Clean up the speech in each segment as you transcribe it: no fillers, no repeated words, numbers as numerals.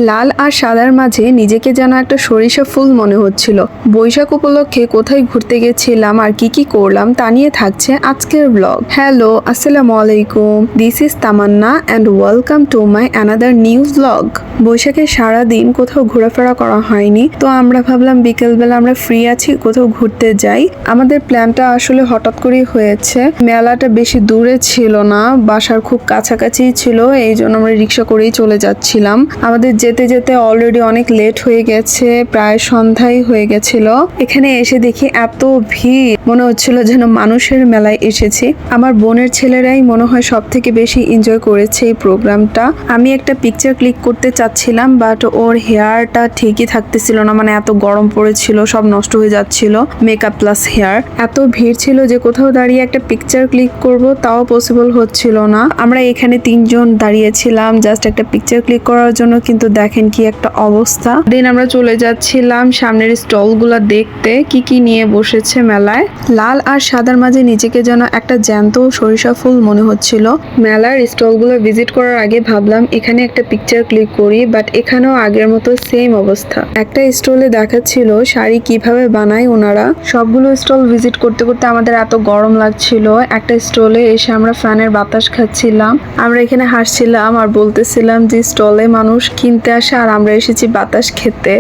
লাল আর সাদার মাঝে নিজেকে যেন একটা সরিষা ফুল মনে হচ্ছিল। বৈশাখ উপলক্ষে কোথায় ঘুরতে গেছিলাম আর কি করলাম তা নিয়ে থাকছে আজকের ব্লগ। হ্যালো, আসসালামু আলাইকুম, this is Tamanna and welcome to my another new blog. বৈশাখে সারাদিন কোথাও ঘোরাফেরা করা হয়নি, তো আমরা ভাবলাম বিকেলবেলা আমরা ফ্রি আছি, কোথাও ঘুরতে যাই। আমাদের প্ল্যানটা আসলে হঠাৎ করেই হয়েছে। মেলাটা বেশি দূরে ছিল না, বাসার খুব কাছাকাছি ছিল, এই জন্য আমরা রিক্সা করেই চলে যাচ্ছিলাম। আমাদের যেতে যেতে অলরেডি অনেক লেট হয়ে গেছে, প্রায় সন্ধ্যায় হয়ে গেছিল। এখানে এসে দেখি এত ভিড়, মনে হচ্ছিল যেন মানুষের মেলায় এসেছি। আমার বোনের ছেলেরাই মনে হয় সব থেকে বেশি এনজয় করেছে এই প্রোগ্রামটা। আমি একটা পিকচার ক্লিক করতে চাচ্ছিলাম, বাট ওর হেয়ারটা ঠিকই থাকতেছিল না, মানে এত গরম পড়েছিল, সব নষ্ট হয়ে যাচ্ছিল, মেকআপ প্লাস হেয়ার। এত ভিড় ছিল যে কোথাও দাঁড়িয়ে একটা পিকচার ক্লিক করব তাও পসিবল হচ্ছিল না। আমরা এখানে 3 জন দাঁড়িয়েছিলাম জাস্ট একটা পিকচার ক্লিক করার জন্য, কিন্তু দেখেন কি একটা অবস্থা। দেন আমরা চলে যাচ্ছিলাম সামনের স্টলগুলো দেখতে কি নিয়ে বসেছে মেলায়। লাল আর সাদার মাঝে নিজেকে যেন একটা জ্যান্ত সরিষা ফুল মনে হচ্ছিল। মেলার স্টলগুলো ভিজিট করার আগে ভাবলাম এখানে একটা পিকচার ক্লিক করি, বাট এখানেও আগের মতো সেম অবস্থা। একটা স্টলে দেখাচ্ছিল শাড়ি কিভাবে বানায় ওনারা। সবগুলো স্টল ভিজিট করতে করতে আমাদের এত গরম লাগছিল, একটা স্টলে এসে আমরা ফ্যানের বাতাস খাচ্ছিলাম। আমরা এখানে হাসছিলাম আর বলতেছিলাম যে স্টলে মানুষ কিনতে আসে আর আমরা এসেছি বাতাস খেতে।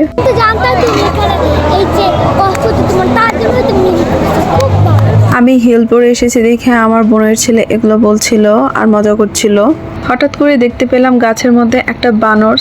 আমি হিল পরে এসেছি দেখে আমার বোনের ছেলে এগুলো বলছিল আর মজা করছিল। হঠাৎ করে দেখতে পেলাম গাছের মধ্যে একটা বানর,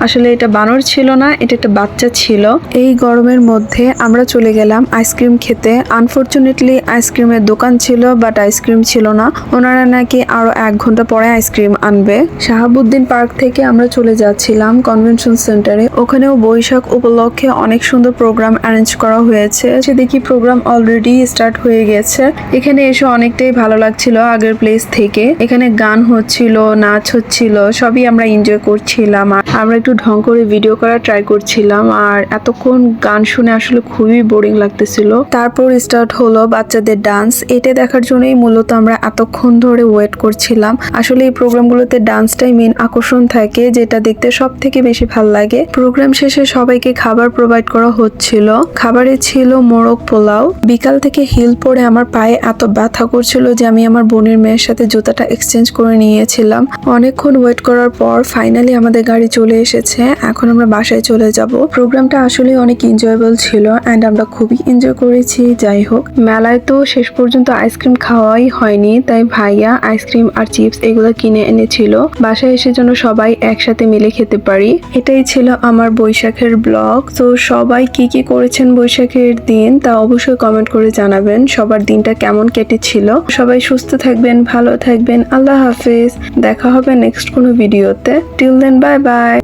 আসলে এটা বানর ছিল না, এটা একটা বাচ্চা ছিল। এই গরমের মধ্যে আমরা চলে গেলাম আইসক্রিম খেতে। আনফরচুনেটলি আইসক্রিমের দোকান ছিল, বাট আইসক্রিম ছিল না। ওনারা নাকি আরো 1 ঘন্টা পরে আইসক্রিম আনবে। শাহাবুদ্দিন পার্ক থেকে আমরা চলে যাচ্ছিলাম কনভেনশন সেন্টারে। ওখানেও বৈশাখ উপলক্ষে অনেক সুন্দর প্রোগ্রাম অ্যারেঞ্জ করা হয়েছে। সে দেখি প্রোগ্রাম অলরেডি স্টার্ট হয়ে গেছে। এখানে এসে অনেকটাই ভালো লাগছিল আগের প্লেস থেকে। এখানে গান হচ্ছিল, নাচ হচ্ছিল, সবই আমরা এনজয় করছিলাম। আর আমরা একটু ঢং করে ভিডিও করার ট্রাই করছিলাম, আর এতক্ষণ গান শুনে আসলে খুবই বোরিং লাগতেছিল। তারপর স্টার্ট হলো বাচ্চাদের ডান্স। এটা দেখার জন্যই মূলত আমরা এতক্ষণ ধরে ওয়েট করছিলাম। আসলে এই প্রোগ্রামগুলোতে ডান্সটাই মেন আকর্ষণ থাকে, যেটা দেখতে সব থেকে বেশি ভালো লাগে। প্রোগ্রাম শেষে সবাইকে খাবার প্রোভাইড করা হচ্ছিল। খাবারে ছিল মোরগ পোলাও। বিকাল থেকে হিল পরে আমার পায়ে এত ব্যথা করছিল যে আমি আমার বোনের মেয়ের সাথে জুতাটা এক্সচেঞ্জ করে নিয়েছিলাম। অনেকক্ষণ ওয়েট করার পর ফাইনালি আমাদের গাড়ি চলে এসেছে। এখন আমরা বাসায় চলে যাব। প্রোগ্রামটা আসলে অনেক এনজয়েবল ছিল এন্ড আমরা খুবই এনজয় করেছি। যাই হোক, মেলায় তো শেষ পর্যন্ত আইসক্রিম খাওয়াই হয়নি, তাই ভাইয়া আইসক্রিম আর চিপস এগুলো কিনে এনেছিল বাসায় এসে যেন সবাই একসাথে মিলে খেতে পারি। এটাই ছিল আমার বৈশাখের ব্লগ। তো সবাই কি করেছেন বৈশাখের দিন তা অবশ্যই কমেন্ট করে জানাবেন। সবার দিনটা কেমন কেটেছিল। সবাই সুস্থ থাকবেন, ভালো থাকবেন। আল্লাহ হাফেজ। দেখা হবে নেক্সট কোনো ভিডিওতে। Till then, bye by.